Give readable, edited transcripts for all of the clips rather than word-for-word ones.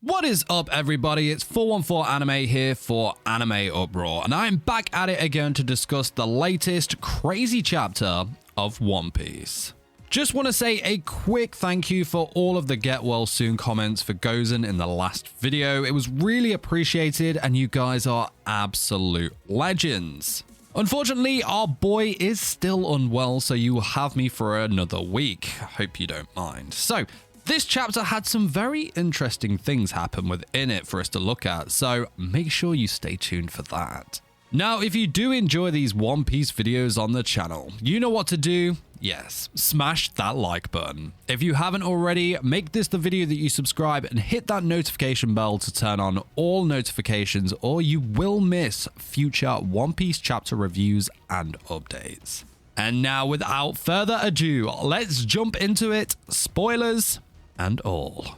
What is up, everybody? It's 414 Anime here for Anime Uproar, and I'm back at it again to discuss the latest crazy chapter of One Piece. Just want to say a quick thank you for all of the get well soon comments for Kuzan in the last video. It was really appreciated, and you guys are absolute legends. Unfortunately, our boy is still unwell, so you will have me for another week. Hope you don't mind. So, this chapter had some very interesting things happen within it for us to look at, so make sure you stay tuned for that. Now, if you do enjoy these One Piece videos on the channel, you know what to do. Yes, smash that like button. If you haven't already, make this the video that you subscribe and hit that notification bell to turn on all notifications, or you will miss future One Piece chapter reviews and updates. And now, without further ado, let's jump into it. Spoilers and all.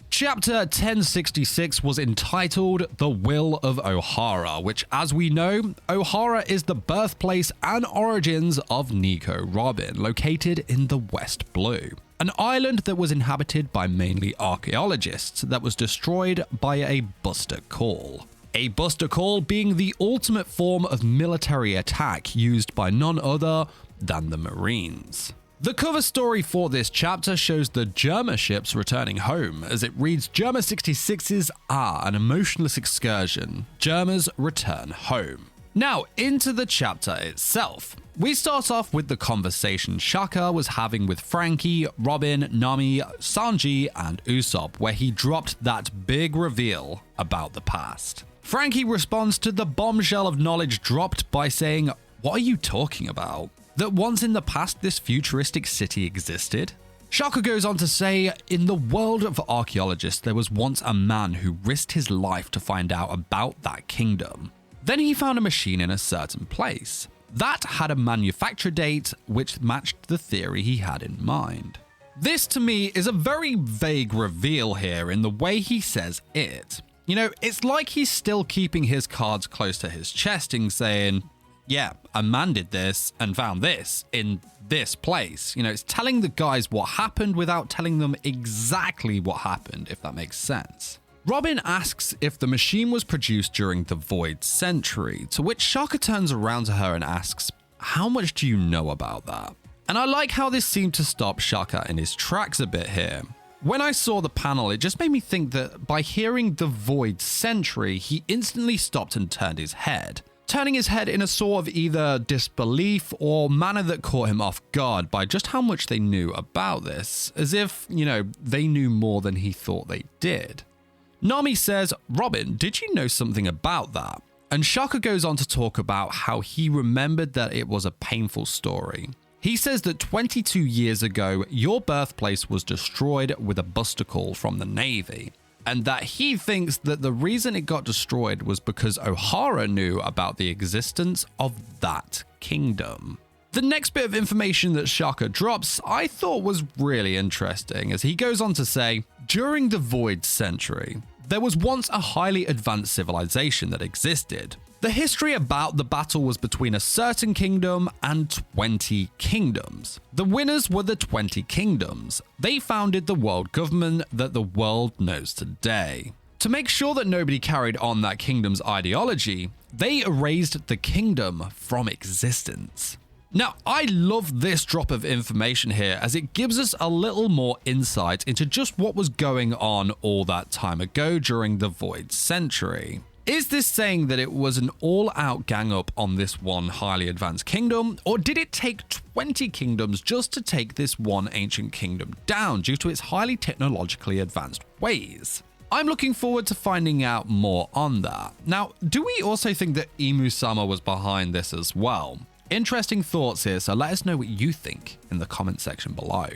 Chapter 1066 was entitled The Will of Ohara, which, as we know, Ohara is the birthplace and origins of Nico Robin, located in the West Blue, an island that was inhabited by mainly archaeologists that was destroyed by a Buster Call. A Buster Call being the ultimate form of military attack used by none other than the Marines. The cover story for this chapter shows the Germa ships returning home, as it reads, Germa 66's an emotionless excursion. Germa's return home. Now, into the chapter itself. We start off with the conversation Shaka was having with Frankie, Robin, Nami, Sanji, and Usopp, where he dropped that big reveal about the past. Frankie responds to the bombshell of knowledge dropped by saying, "What are you talking about? That once in the past this futuristic city existed?" Shaka goes on to say, in the world of archaeologists, there was once a man who risked his life to find out about that kingdom. Then he found a machine in a certain place. That had a manufacture date which matched the theory he had in mind. This to me is a very vague reveal here in the way he says it. You know, it's like he's still keeping his cards close to his chest and saying, yeah, a man did this and found this in this place. You know, it's telling the guys what happened without telling them exactly what happened, if that makes sense. Robin asks if the machine was produced during the Void Century, to which Shaka turns around to her and asks, how much do you know about that? And I like how this seemed to stop Shaka in his tracks a bit here. When I saw the panel, it just made me think that by hearing the Void Century, he instantly stopped and turned his head. Turning his head in a sort of either disbelief or manner that caught him off guard by just how much they knew about this, as if, you know, they knew more than he thought they did. Nami says, Robin, did you know something about that? And Shaka goes on to talk about how he remembered that it was a painful story. He says that 22 years ago, your birthplace was destroyed with a Buster Call from the Navy, and that he thinks that the reason it got destroyed was because Ohara knew about the existence of that kingdom. The next bit of information that Shaka drops I thought was really interesting, as he goes on to say, during the Void Century, there was once a highly advanced civilization that existed. The history about the battle was between a certain kingdom and 20 kingdoms. The winners were the 20 kingdoms. They founded the world government that the world knows today. To make sure that nobody carried on that kingdom's ideology, they erased the kingdom from existence. Now, I love this drop of information here, as it gives us a little more insight into just what was going on all that time ago during the Void Century. Is this saying that it was an all-out gang-up on this one highly advanced kingdom, or did it take 20 kingdoms just to take this one ancient kingdom down due to its highly technologically advanced ways? I'm looking forward to finding out more on that. Now, do we also think that Imu-sama was behind this as well? Interesting thoughts here, so let us know what you think in the comment section below.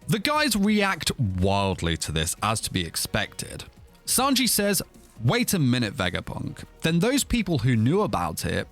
The guys react wildly to this, as to be expected. Sanji says, wait a minute, Vegapunk. Then those people who knew about it,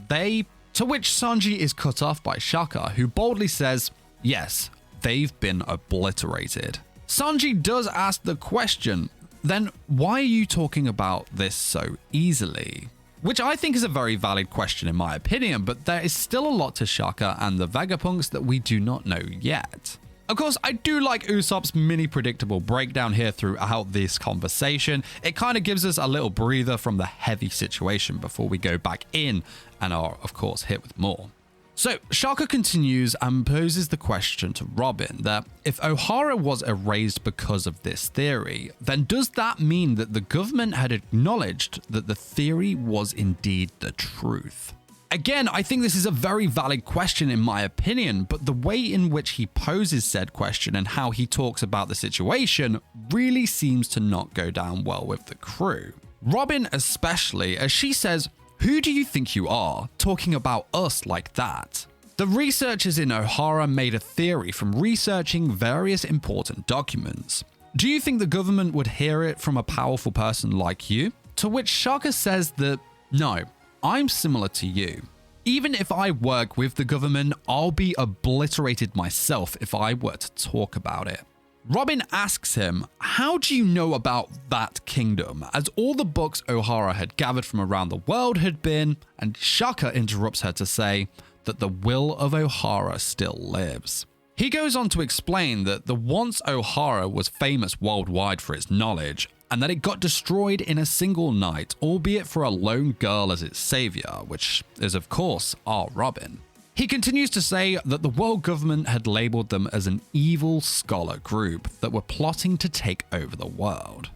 to which Sanji is cut off by Shaka, who boldly says, yes, they've been obliterated. Sanji does ask the question, then why are you talking about this so easily? Which I think is a very valid question in my opinion, but there is still a lot to Shaka and the Vegapunks that we do not know yet. Of course, I do like Usopp's mini predictable breakdown here throughout this conversation. It kind of gives us a little breather from the heavy situation before we go back in and are, of course, hit with more. So, Shaka continues and poses the question to Robin that if Ohara was erased because of this theory, then does that mean that the government had acknowledged that the theory was indeed the truth? Again, I think this is a very valid question in my opinion, but the way in which he poses said question and how he talks about the situation really seems to not go down well with the crew. Robin especially, as she says, "Who do you think you are, talking about us like that?" The researchers in Ohara made a theory from researching various important documents. Do you think the government would hear it from a powerful person like you? To which Shaka says that, no, I'm similar to you. Even if I work with the government, I'll be obliterated myself if I were to talk about it. Robin asks him, how do you know about that kingdom, as all the books Ohara had gathered from around the world had been, and Shaka interrupts her to say that the will of Ohara still lives. He goes on to explain that the once Ohara was famous worldwide for its knowledge, and that it got destroyed in a single night, albeit for a lone girl as its savior, which is of course our Robin. He continues to say that the world government had labeled them as an evil scholar group that were plotting to take over the world.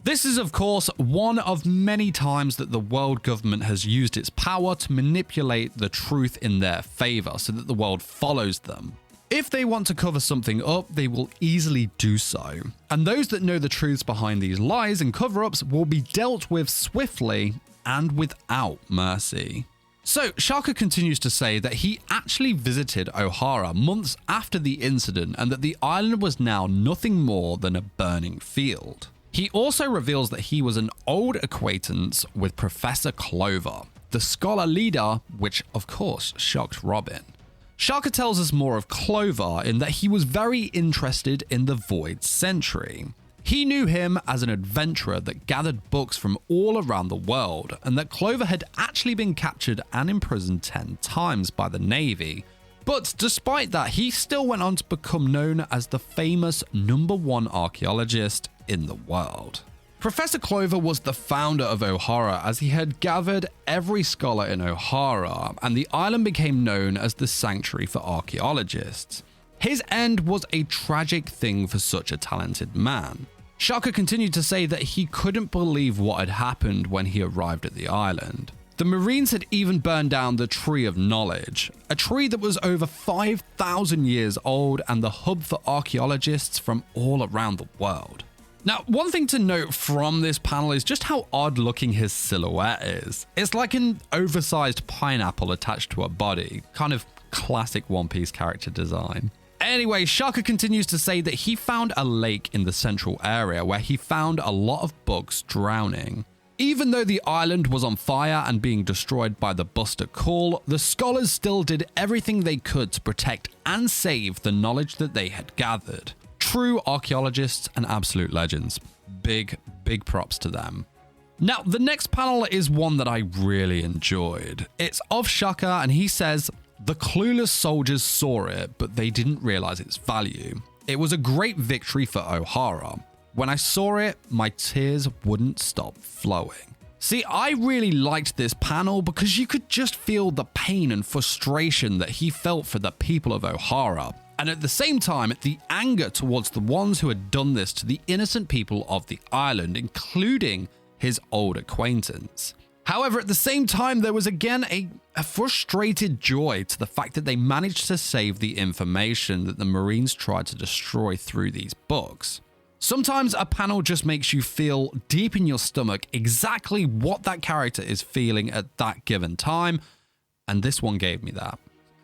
This is of course one of many times that the world government has used its power to manipulate the truth in their favor so that the world follows them. If they want to cover something up, they will easily do so. And those that know the truths behind these lies and cover-ups will be dealt with swiftly and without mercy. So, Shaka continues to say that he actually visited Ohara months after the incident and that the island was now nothing more than a burning field. He also reveals that he was an old acquaintance with Professor Clover, the scholar leader, which of course shocked Robin. Shaka tells us more of Clover in that he was very interested in the Void Century. He knew him as an adventurer that gathered books from all around the world, and that Clover had actually been captured and imprisoned 10 times by the Navy. But despite that, he still went on to become known as the famous #1 archaeologist in the world. Professor Clover was the founder of Ohara, as he had gathered every scholar in Ohara, and the island became known as the Sanctuary for Archaeologists. His end was a tragic thing for such a talented man. Shaka continued to say that he couldn't believe what had happened when he arrived at the island. The Marines had even burned down the Tree of Knowledge, a tree that was over 5,000 years old and the hub for archaeologists from all around the world. Now, one thing to note from this panel is just how odd looking his silhouette is. It's like an oversized pineapple attached to a body, kind of classic One Piece character design. Anyway, Shaka continues to say that he found a lake in the central area where he found a lot of bugs drowning. Even though the island was on fire and being destroyed by the Buster Call, the scholars still did everything they could to protect and save the knowledge that they had gathered. True archaeologists and absolute legends. Big props to them. Now, the next panel is one that I really enjoyed. It's of Shaka, and he says, "The clueless soldiers saw it, but they didn't realize its value. It was a great victory for Ohara. When I saw it, my tears wouldn't stop flowing." See, I really liked this panel because you could just feel the pain and frustration that he felt for the people of Ohara, and at the same time, the anger towards the ones who had done this to the innocent people of the island, including his old acquaintance. However, at the same time, there was again a frustrated joy to the fact that they managed to save the information that the Marines tried to destroy through these books. Sometimes a panel just makes you feel deep in your stomach exactly what that character is feeling at that given time, and this one gave me that.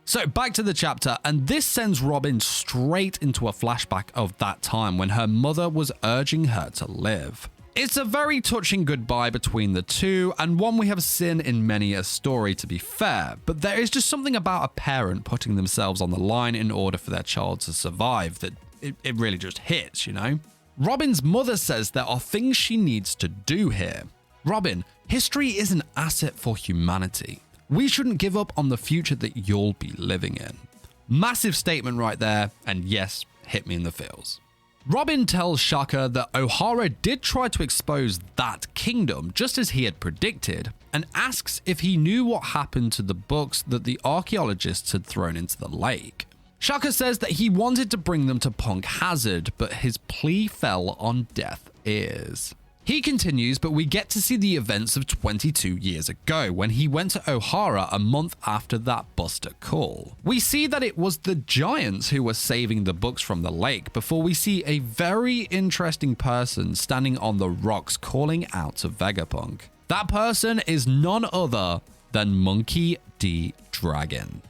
So back to the chapter, and this sends Robin straight into a flashback of that time when her mother was urging her to live. It's a very touching goodbye between the two, and one we have seen in many a story, to be fair, but there is just something about a parent putting themselves on the line in order for their child to survive that it really just hits, you know? Robin's mother says there are things she needs to do here. Robin, history is an asset for humanity. We shouldn't give up on the future that you'll be living in. Massive statement right there, and yes, hit me in the feels. Robin tells Shaka that Ohara did try to expose that kingdom just as he had predicted, and asks if he knew what happened to the books that the archaeologists had thrown into the lake. Shaka says that he wanted to bring them to Punk Hazard, but his plea fell on deaf ears. He continues, but we get to see the events of 22 years ago when he went to Ohara a month after that Buster call. We see that it was the giants who were saving the books from the lake before we see a very interesting person standing on the rocks calling out to Vegapunk. That person is none other than Monkey D. Dragon.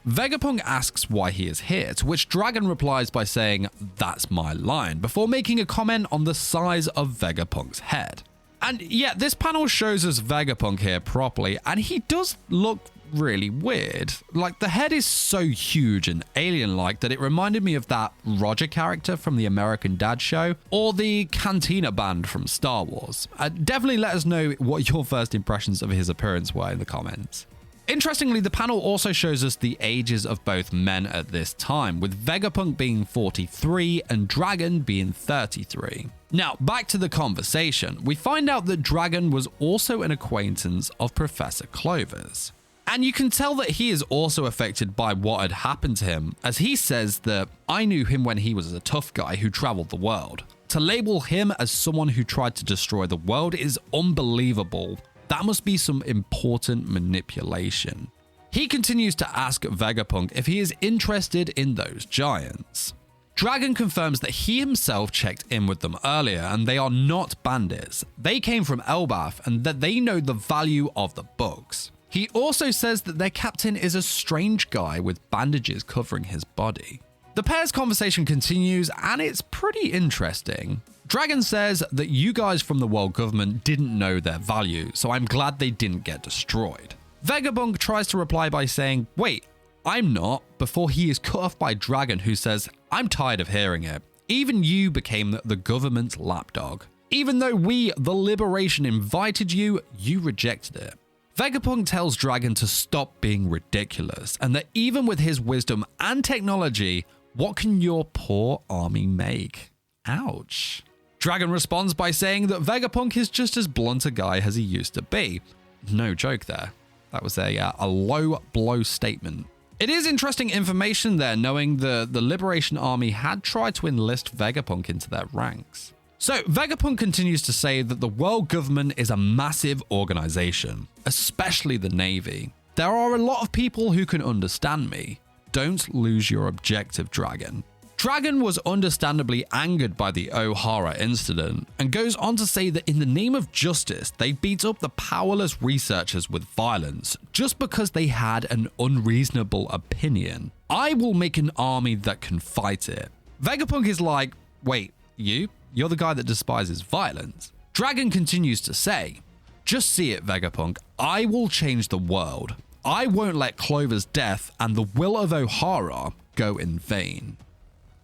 Vegapunk asks why he is here, to which Dragon replies by saying, "That's my line," before making a comment on the size of Vegapunk's head. And yeah, this panel shows us Vegapunk here properly, and he does look really weird. Like, the head is so huge and alien-like that it reminded me of that Roger character from the American Dad show, or the Cantina Band from Star Wars. Definitely let us know what your first impressions of his appearance were in the comments. Interestingly, the panel also shows us the ages of both men at this time, with Vegapunk being 43 and Dragon being 33. Now, back to the conversation, we find out that Dragon was also an acquaintance of Professor Clover's. And you can tell that he is also affected by what had happened to him, as he says that, "I knew him when he was a tough guy who traveled the world. To label him as someone who tried to destroy the world is unbelievable. That must be some important manipulation." He continues to ask Vegapunk if he is interested in those giants. Dragon confirms that he himself checked in with them earlier and they are not bandits. They came from Elbaf and that they know the value of the books. He also says that their captain is a strange guy with bandages covering his body. The pair's conversation continues and it's pretty interesting. Dragon says that you guys from the world government didn't know their value, so I'm glad they didn't get destroyed. Vegapunk tries to reply by saying, "Wait, I'm not," before he is cut off by Dragon, who says, "I'm tired of hearing it. Even you became the government's lapdog. Even though we, the Liberation, invited you, you rejected it." Vegapunk tells Dragon to stop being ridiculous, and that even with his wisdom and technology, what can your poor army make? Ouch. Dragon responds by saying that Vegapunk is just as blunt a guy as he used to be. No joke there. That was a low blow statement. It is interesting information there, knowing the Liberation Army had tried to enlist Vegapunk into their ranks. So Vegapunk continues to say that the world government is a massive organization, especially the Navy. There are a lot of people who can understand me. Don't lose your objective, Dragon. Dragon was understandably angered by the Ohara incident and goes on to say that in the name of justice, they beat up the powerless researchers with violence just because they had an unreasonable opinion. I will make an army that can fight it. Vegapunk is like, "Wait, you're the guy that despises violence." Dragon continues to say, "Just see it, Vegapunk. I will change the world. I won't let Clover's death and the will of Ohara go in vain."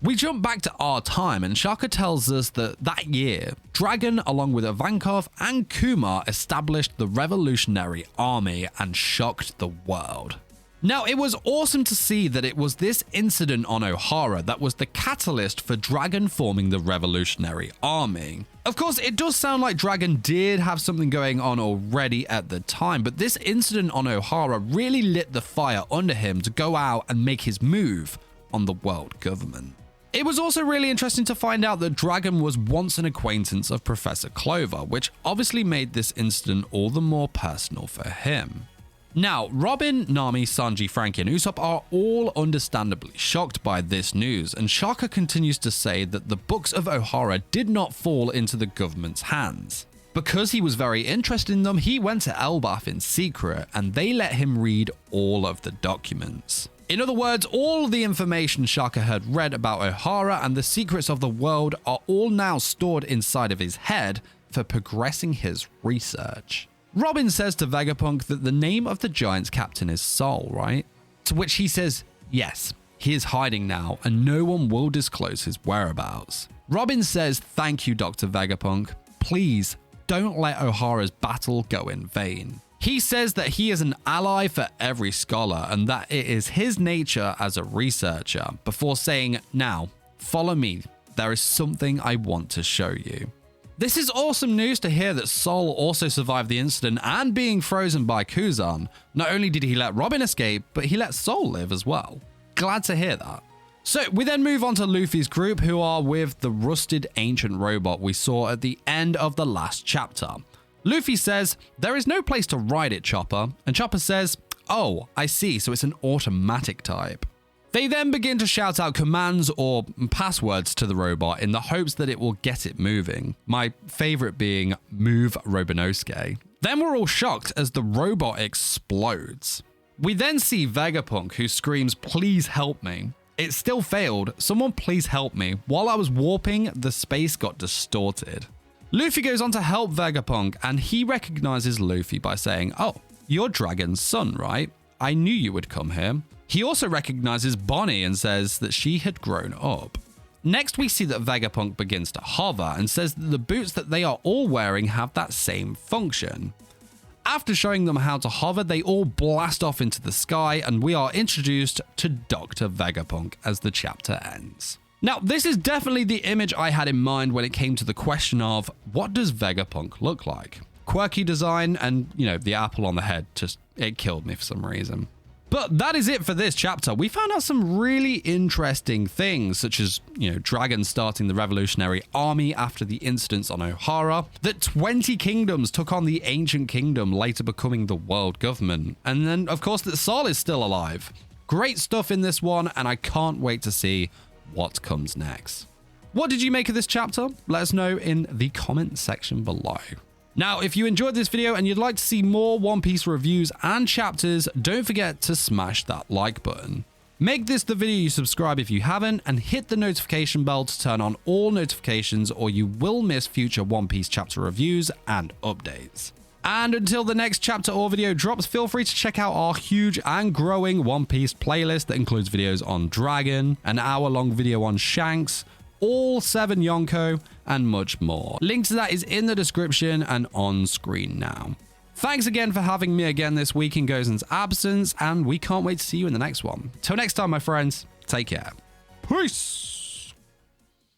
We jump back to our time and Shaka tells us that year, Dragon along with Ivankov and Kumar established the Revolutionary Army and shocked the world. Now, it was awesome to see that it was this incident on Ohara that was the catalyst for Dragon forming the Revolutionary Army. Of course, it does sound like Dragon did have something going on already at the time, but this incident on Ohara really lit the fire under him to go out and make his move on the world government. It was also really interesting to find out that Dragon was once an acquaintance of Professor Clover, which obviously made this incident all the more personal for him. Now, Robin, Nami, Sanji, Frankie, and Usopp are all understandably shocked by this news, and Shaka continues to say that the books of Ohara did not fall into the government's hands. Because he was very interested in them, he went to Elbaf in secret, and they let him read all of the documents. In other words, all the information Shaka had read about Ohara and the secrets of the world are all now stored inside of his head for progressing his research. Robin says to Vegapunk that the name of the Giants captain is Saul, right? To which he says, yes, he is hiding now and no one will disclose his whereabouts. Robin says, thank you, Dr. Vegapunk. Please don't let Ohara's battle go in vain. He says that he is an ally for every scholar and that it is his nature as a researcher, before saying, "Now, follow me. There is something I want to show you." This is awesome news to hear that Saul also survived the incident and being frozen by Kuzan. Not only did he let Robin escape, but he let Saul live as well. Glad to hear that. So we then move on to Luffy's group, who are with the rusted ancient robot we saw at the end of the last chapter. Luffy says, "There is no place to ride it, Chopper." And Chopper says, "Oh, I see, so it's an automatic type." They then begin to shout out commands or passwords to the robot in the hopes that it will get it moving. My favorite being "Move Robinosuke." Then we're all shocked as the robot explodes. We then see Vegapunk, who screams, "Please help me." It still failed. "Someone please help me. While I was warping, the space got distorted." Luffy goes on to help Vegapunk, and he recognizes Luffy by saying, "Oh, you're Dragon's son, right? I knew you would come here." He also recognizes Bonnie and says that she had grown up. Next, we see that Vegapunk begins to hover and says that the boots that they are all wearing have that same function. After showing them how to hover, they all blast off into the sky, and we are introduced to Dr. Vegapunk as the chapter ends. Now, this is definitely the image I had in mind when it came to the question of, what does Vegapunk look like? Quirky design and, the apple on the head, it killed me for some reason. But that is it for this chapter. We found out some really interesting things, such as, dragons starting the revolutionary army after the incidents on Ohara, that 20 kingdoms took on the ancient kingdom, later becoming the world government, and then, of course, that Saul is still alive. Great stuff in this one, and I can't wait to see what comes next. What did you make of this chapter? Let us know in the comment section below. Now, if you enjoyed this video and you'd like to see more One Piece reviews and chapters, don't forget to smash that like button. Make this the video you subscribe if you haven't, and hit the notification bell to turn on all notifications, or you will miss future One Piece chapter reviews and updates. And until the next chapter or video drops, feel free to check out our huge and growing One Piece playlist that includes videos on Dragon, an hour-long video on Shanks, all 7 Yonko, and much more. Link to that is in the description and on screen now. Thanks again for having me again this week in Gozan's absence, and we can't wait to see you in the next one. Till next time, my friends, take care. Peace!